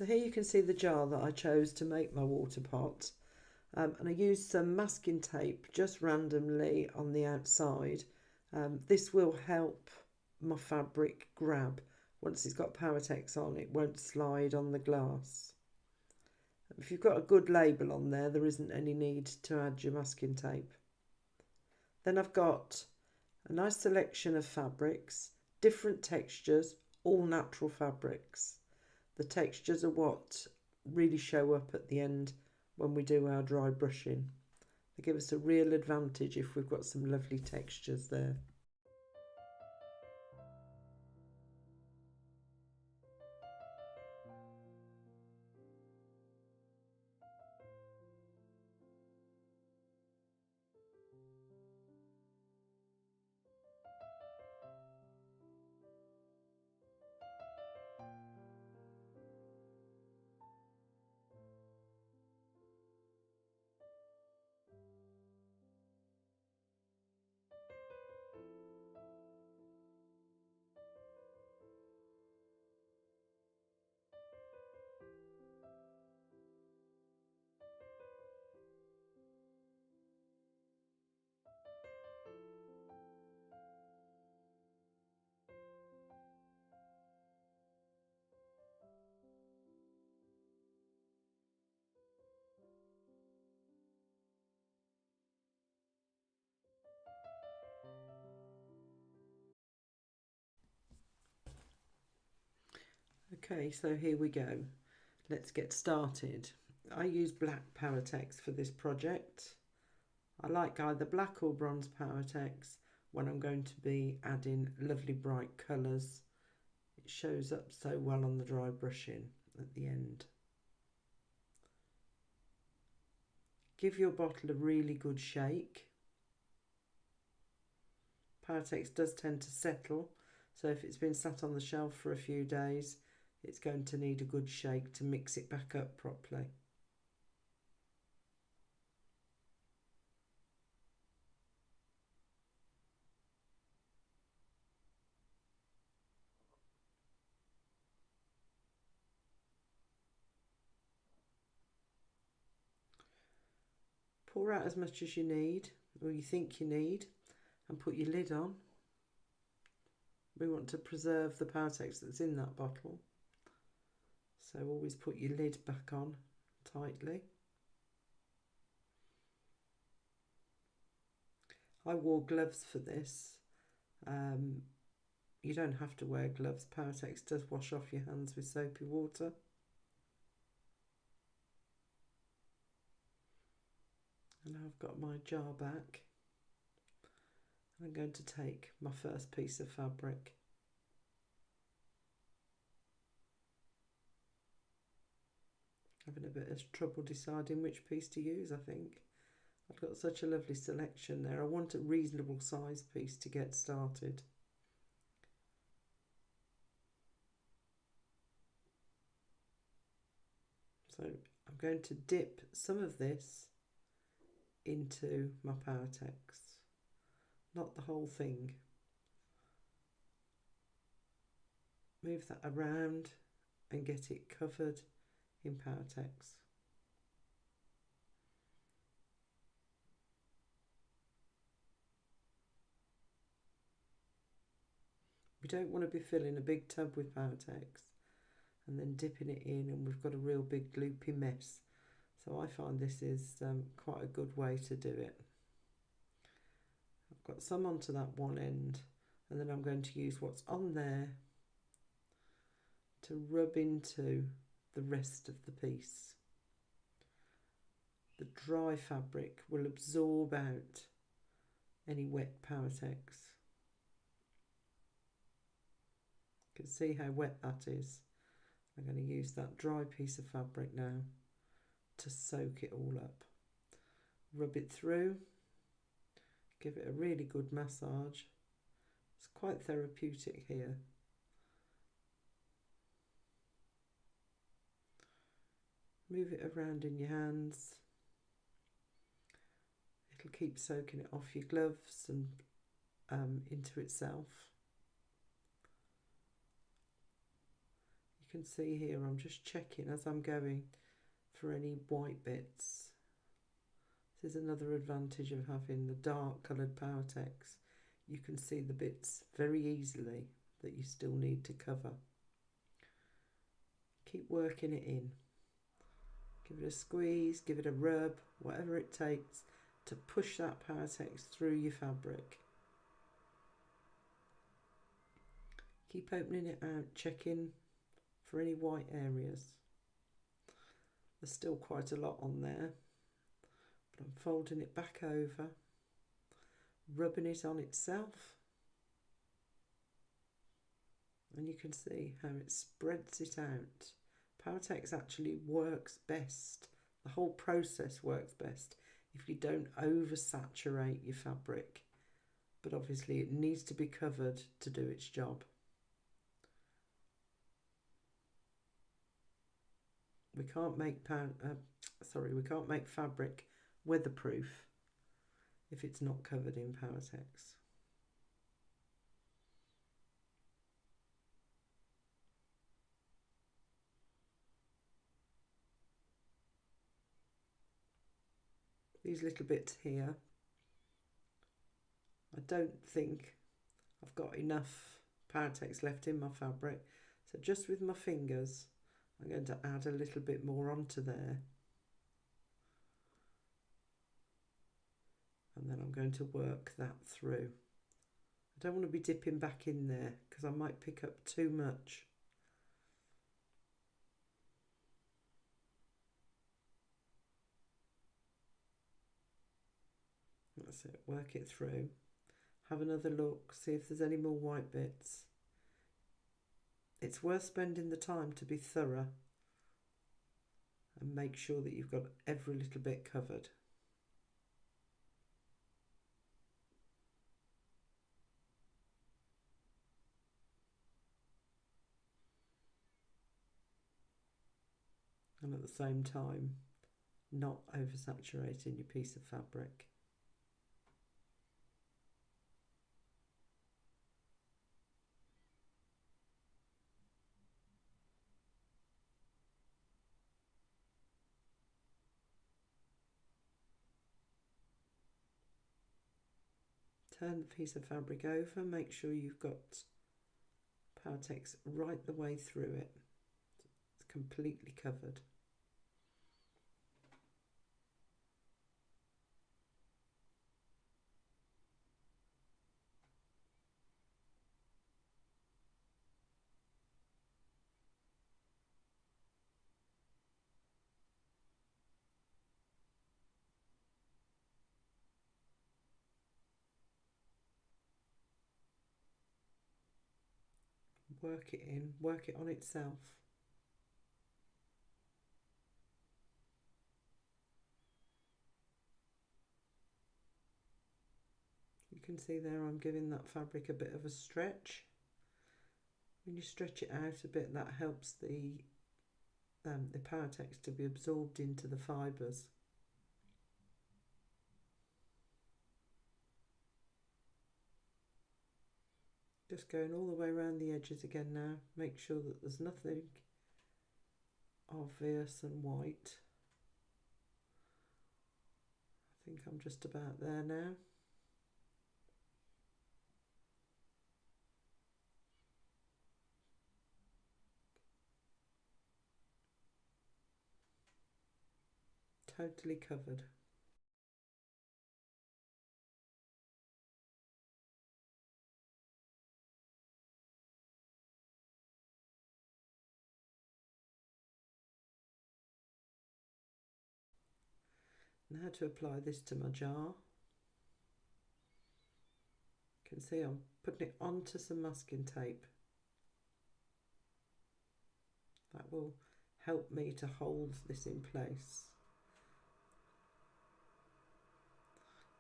So here you can see the jar that I chose to make my water pot. And I used some masking tape just randomly on the outside. This will help my fabric grab. Once it's got Powertex on, it won't slide on the glass. If you've got a good label on there, there isn't any need to add your masking tape. Then I've got a nice selection of fabrics, different textures, all natural fabrics. The textures are what really show up at the end when we do our dry brushing. They give us a real advantage if we've got some lovely textures there. Okay, so here we go. Let's get started. I use black Powertex for this project. I like either black or bronze Powertex when I'm going to be adding lovely bright colours. It shows up so well on the dry brushing at the end. Give your bottle a really good shake. Powertex does tend to settle, so if it's been sat on the shelf for a few days, it's going to need a good shake to mix it back up properly. Pour out as much as you need, or you think you need, and put your lid on. We want to preserve the Powertex that's in that bottle, so always put your lid back on tightly. I wore gloves for this. You don't have to wear gloves. Powertex does wash off your hands with soapy water. And now I've got my jar back. I'm going to take my first piece of fabric. Having a bit of trouble deciding which piece to use, I think. I've got such a lovely selection there. I want a reasonable size piece to get started. So I'm going to dip some of this into my Powertex, not the whole thing. Move that around and get it covered in Powertex. We don't want to be filling a big tub with Powertex and then dipping it in and we've got a real big gloopy mess. So I find this is quite a good way to do it. I've got some onto that one end and then I'm going to use what's on there to rub into the rest of the piece. The dry fabric will absorb out any wet Powertex. You can see how wet that is. I'm going to use that dry piece of fabric now to soak it all up. Rub it through, give it a really good massage. It's quite therapeutic here. Move it around in your hands. It'll keep soaking it off your gloves and into itself. You can see here, I'm just checking as I'm going for any white bits. This is another advantage of having the dark coloured Powertex. You can see the bits very easily that you still need to cover. Keep working it in. Give it a squeeze, give it a rub, whatever it takes to push that Powertex through your fabric. Keep opening it out, checking for any white areas. There's still quite a lot on there, but I'm folding it back over, rubbing it on itself, and you can see how it spreads it out. Powertex actually works best, the whole process works best if you don't oversaturate your fabric, but obviously it needs to be covered to do its job. We can't make fabric weatherproof if it's not covered in Powertex. These little bits here, I don't think I've got enough Powertex left in my fabric, so just with my fingers I'm going to add a little bit more onto there, and then I'm going to work that through. I don't want to be dipping back in there because I might pick up too much. That's it, work it through. Have another look, see if there's any more white bits. It's worth spending the time to be thorough and make sure that you've got every little bit covered. And at the same time, not oversaturating your piece of fabric. Turn the piece of fabric over, make sure you've got Powertex right the way through it. It's completely covered. Work it in, work it on itself. You can see there I'm giving that fabric a bit of a stretch. When you stretch it out a bit, that helps the Powertex to be absorbed into the fibres. Just going all the way around the edges again now. Make sure that there's nothing obvious and white. I think I'm just about there now. Totally covered. Now to apply this to my jar. You can see I'm putting it onto some masking tape. That will help me to hold this in place.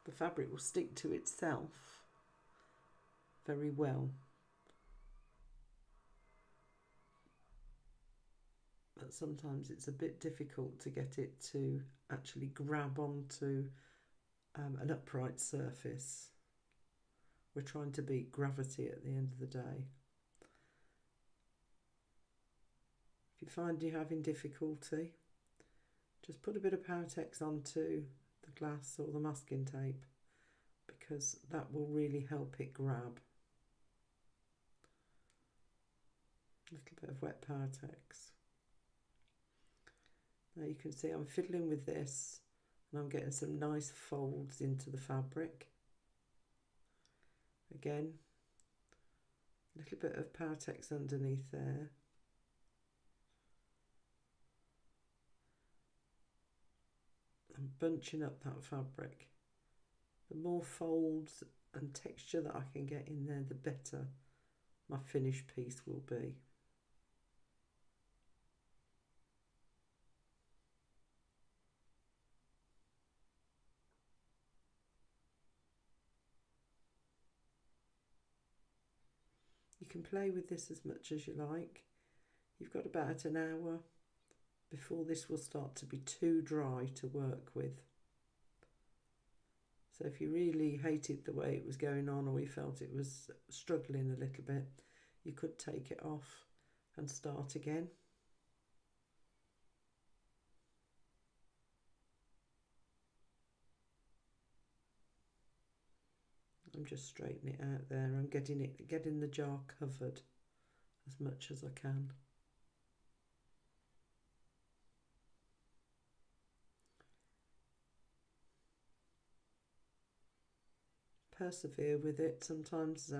The fabric will stick to itself very well. But sometimes it's a bit difficult to get it to actually grab onto an upright surface. We're trying to beat gravity at the end of the day. If you find you're having difficulty, just put a bit of Powertex onto the glass or the masking tape, because that will really help it grab. A little bit of wet Powertex. Now you can see I'm fiddling with this and I'm getting some nice folds into the fabric. Again, a little bit of Powertex underneath there. I'm bunching up that fabric. The more folds and texture that I can get in there, the better my finished piece will be. You can play with this as much as you like. You've got about an hour before this will start to be too dry to work with. So if you really hated the way it was going on, or you felt it was struggling a little bit, you could take it off and start again. I'm just straightening it out there. I'm getting the jar covered as much as I can. Persevere with it. Sometimes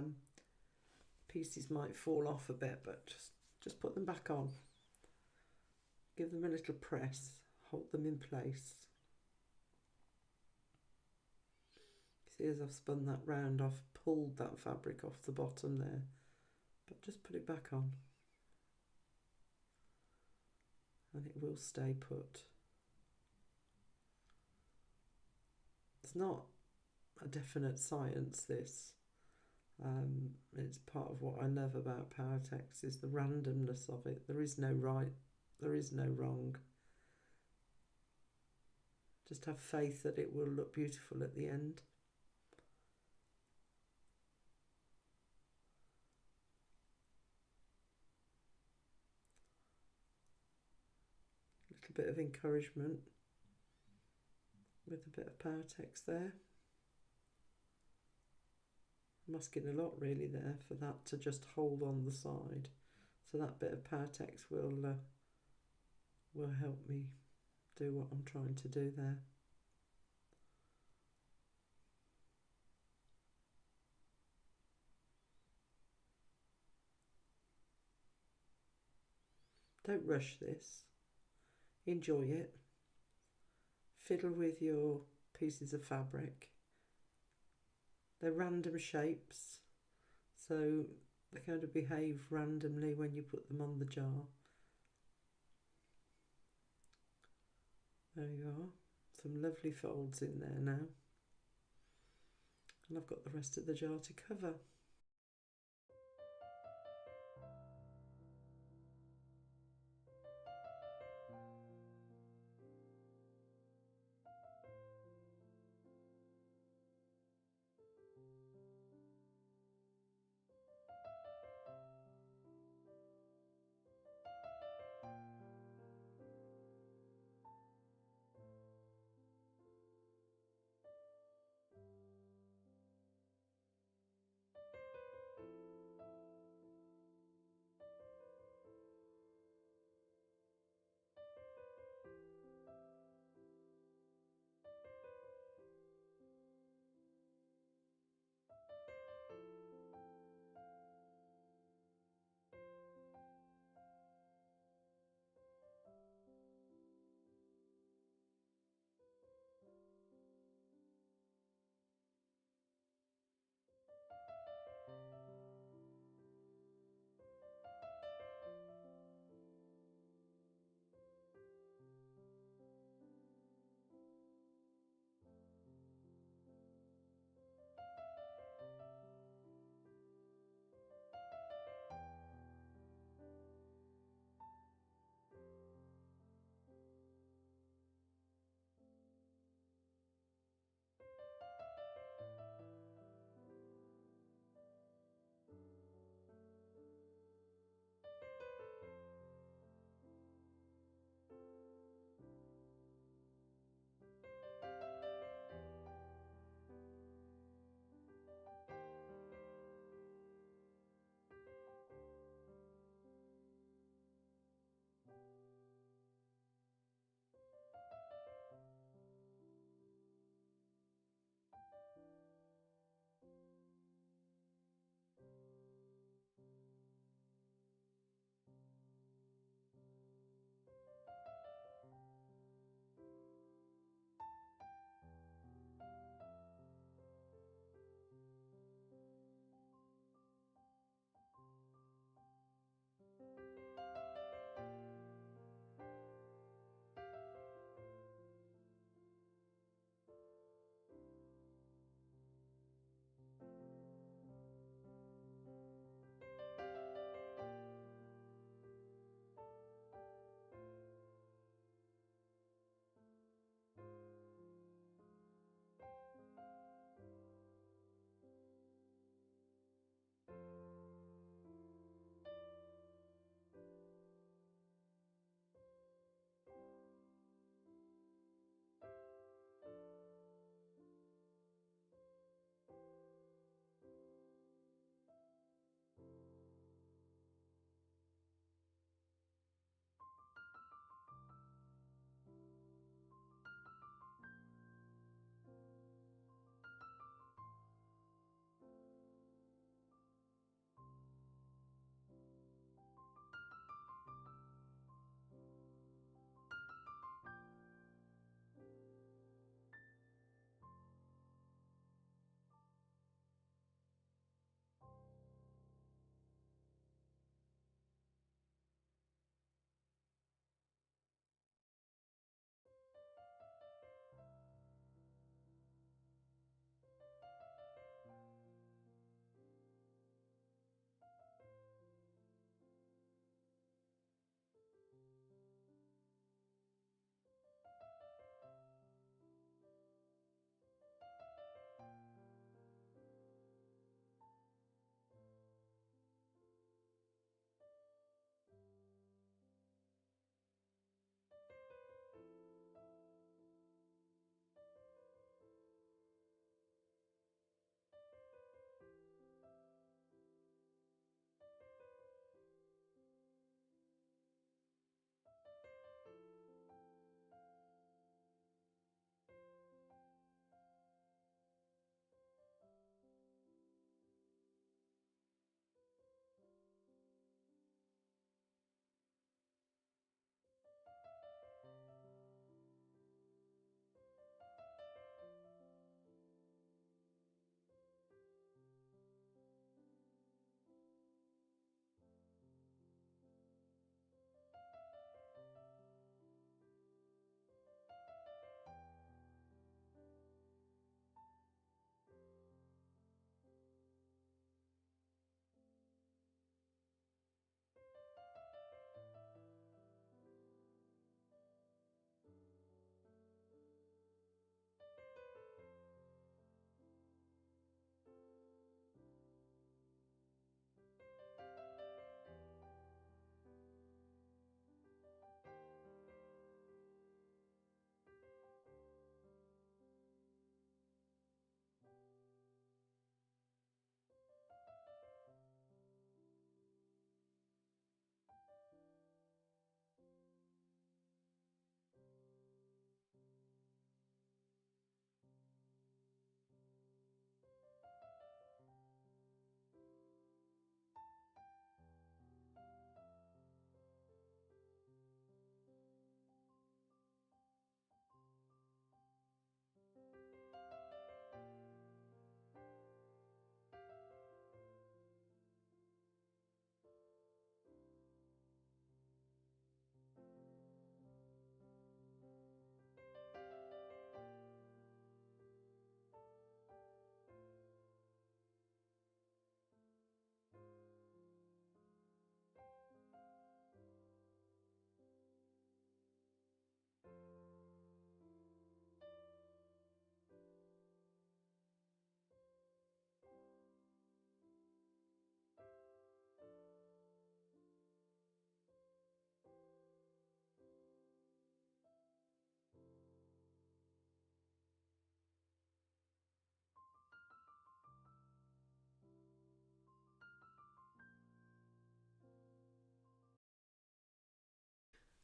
pieces might fall off a bit, but just put them back on. Give them a little press, hold them in place. See, as I've spun that round, I've pulled that fabric off the bottom there, but just put it back on and it will stay put. It's not a definite science, this. It's part of what I love about Powertex, is the randomness of it. There is no right, there is no wrong. Just have faith that it will look beautiful at the end. A little bit of encouragement with a bit of Powertex there. I'm asking a lot really there for that to just hold on the side, so that bit of Powertex will help me do what I'm trying to do there. Don't rush this, enjoy it, fiddle with your pieces of fabric. They're random shapes, so they're going to behave randomly when you put them on the jar. There you are, some lovely folds in there now. And I've got the rest of the jar to cover.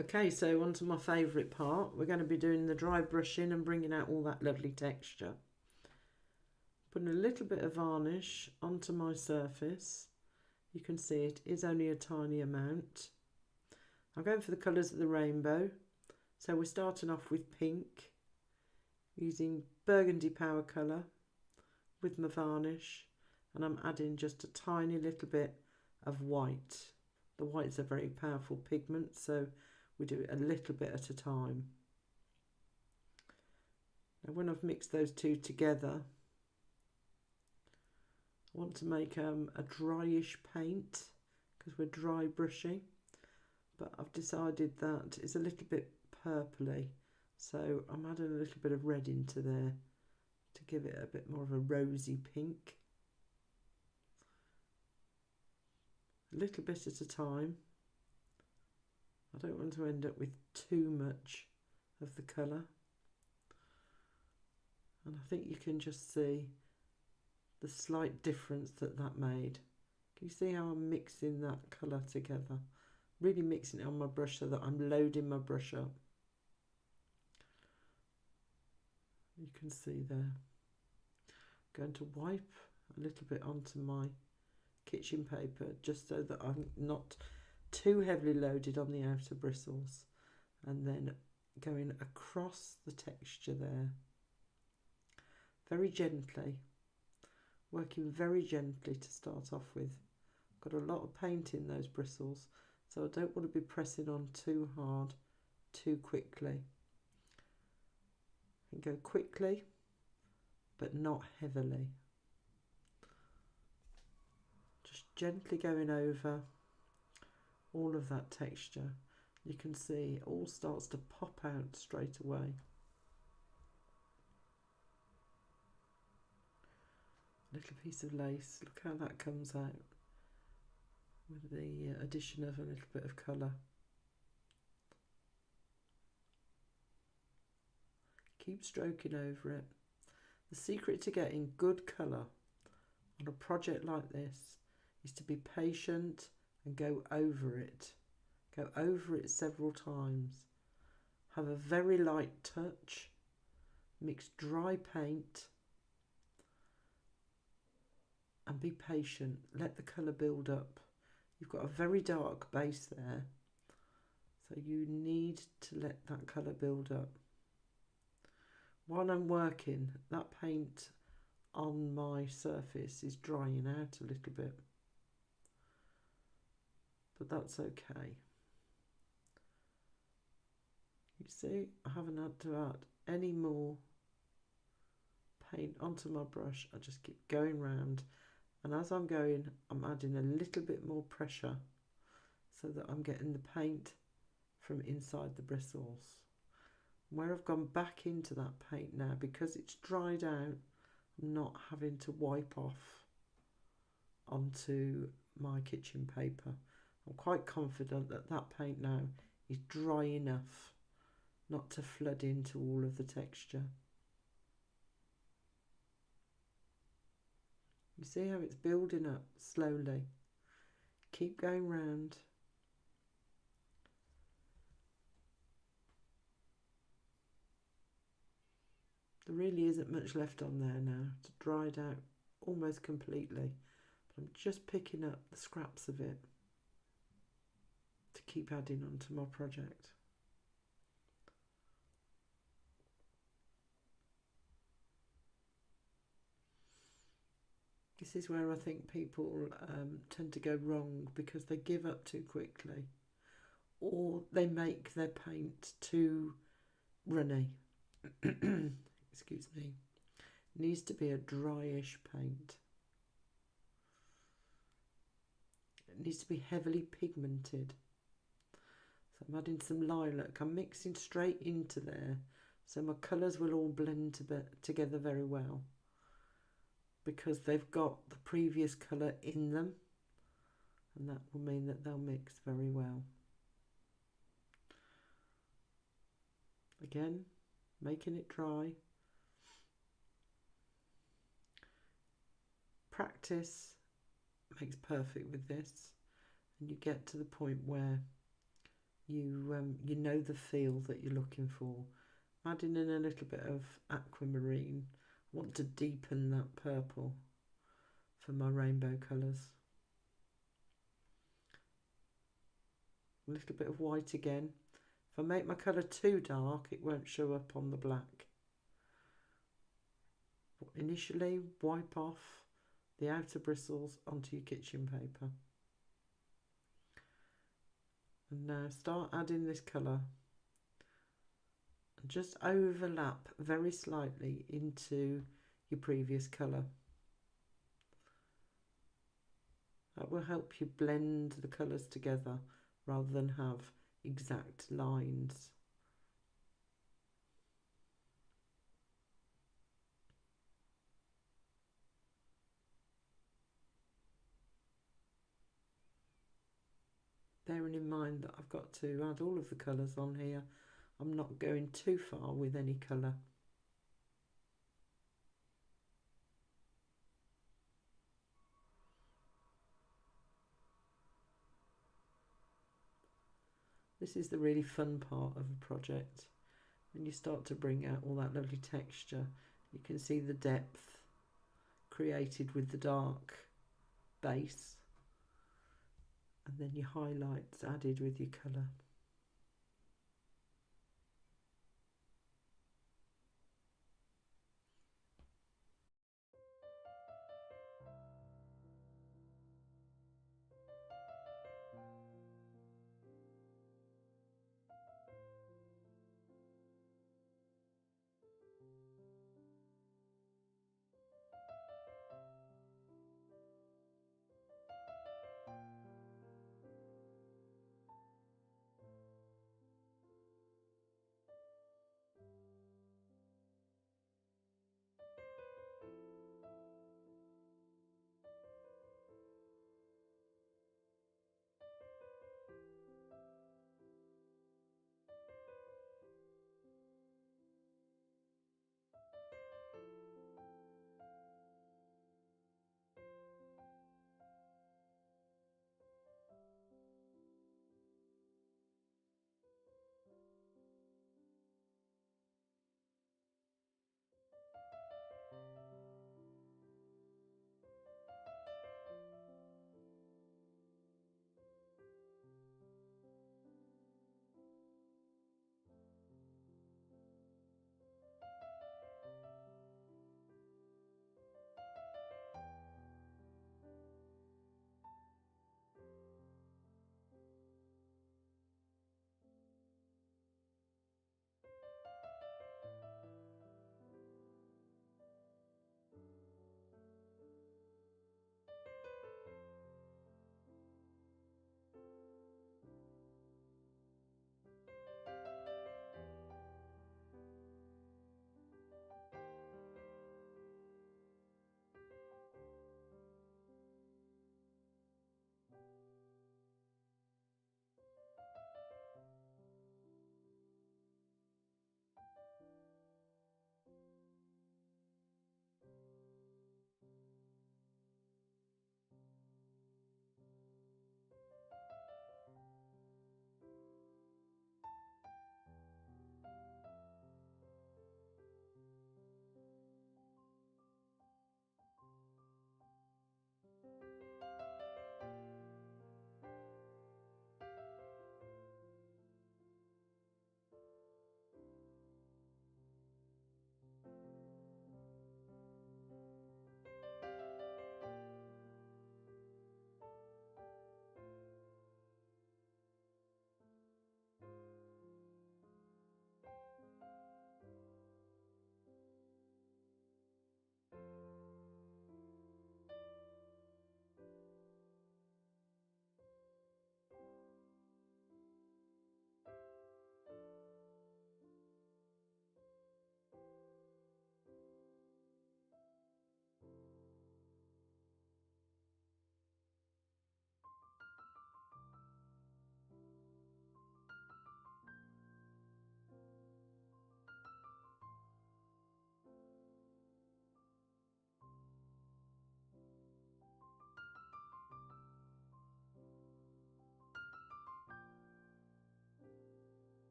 Okay, so on to my favourite part. We're going to be doing the dry brushing and bringing out all that lovely texture. Putting a little bit of varnish onto my surface. You can see it is only a tiny amount. I'm going for the colours of the rainbow. So we're starting off with pink, using burgundy power colour with my varnish, and I'm adding just a tiny little bit of white. The white's a very powerful pigment, so we do it a little bit at a time. Now when I've mixed those two together, I want to make a dryish paint because we're dry brushing, but I've decided that it's a little bit purpley, so I'm adding a little bit of red into there to give it a bit more of a rosy pink. A little bit at a time. I don't want to end up with too much of the colour. And I think you can just see the slight difference that made. Can you see how I'm mixing that colour together? Really mixing it on my brush so that I'm loading my brush up. You can see there. I'm going to wipe a little bit onto my kitchen paper just so that I'm not too heavily loaded on the outer bristles, and then going across the texture there very gently, working very gently to start off with. Got a lot of paint in those bristles, so I don't want to be pressing on too hard too quickly. And go quickly but not heavily, just gently going over all of that texture. You can see it all starts to pop out straight away. Little piece of lace, look how that comes out with the addition of a little bit of colour. Keep stroking over it. The secret to getting good colour on a project like this is to be patient and go over it. Go over it several times. Have a very light touch. Mix dry paint. And be patient. Let the colour build up. You've got a very dark base there, so you need to let that colour build up. While I'm working, that paint on my surface is drying out a little bit, but that's okay. You see, I haven't had to add any more paint onto my brush. I just keep going round, and as I'm going, I'm adding a little bit more pressure so that I'm getting the paint from inside the bristles. Where I've gone back into that paint now, because it's dried out, I'm not having to wipe off onto my kitchen paper. I'm quite confident that that paint now is dry enough not to flood into all of the texture. You see how it's building up slowly. Keep going round. There really isn't much left on there now. It's dried out almost completely. But I'm just picking up the scraps of it to keep adding onto my project. This is where I think people tend to go wrong, because they give up too quickly, or they make their paint too runny. Excuse me. It needs to be a dryish paint. It needs to be heavily pigmented. So I'm adding some lilac. I'm mixing straight into there, so my colours will all blend together very well, because they've got the previous colour in them, and that will mean that they'll mix very well. Again, making it dry. Practice makes perfect with this, and you get to the point where you know the feel that you're looking for. Adding in a little bit of aquamarine. I want to deepen that purple for my rainbow colours. A little bit of white again. If I make my colour too dark, it won't show up on the black. Initially, wipe off the outer bristles onto your kitchen paper. And now start adding this colour. And just overlap very slightly into your previous colour. That will help you blend the colours together rather than have exact lines. Bearing in mind that I've got to add all of the colours on here, I'm not going too far with any colour. This is the really fun part of a project. When you start to bring out all that lovely texture, you can see the depth created with the dark base, and then your highlights added with your colour.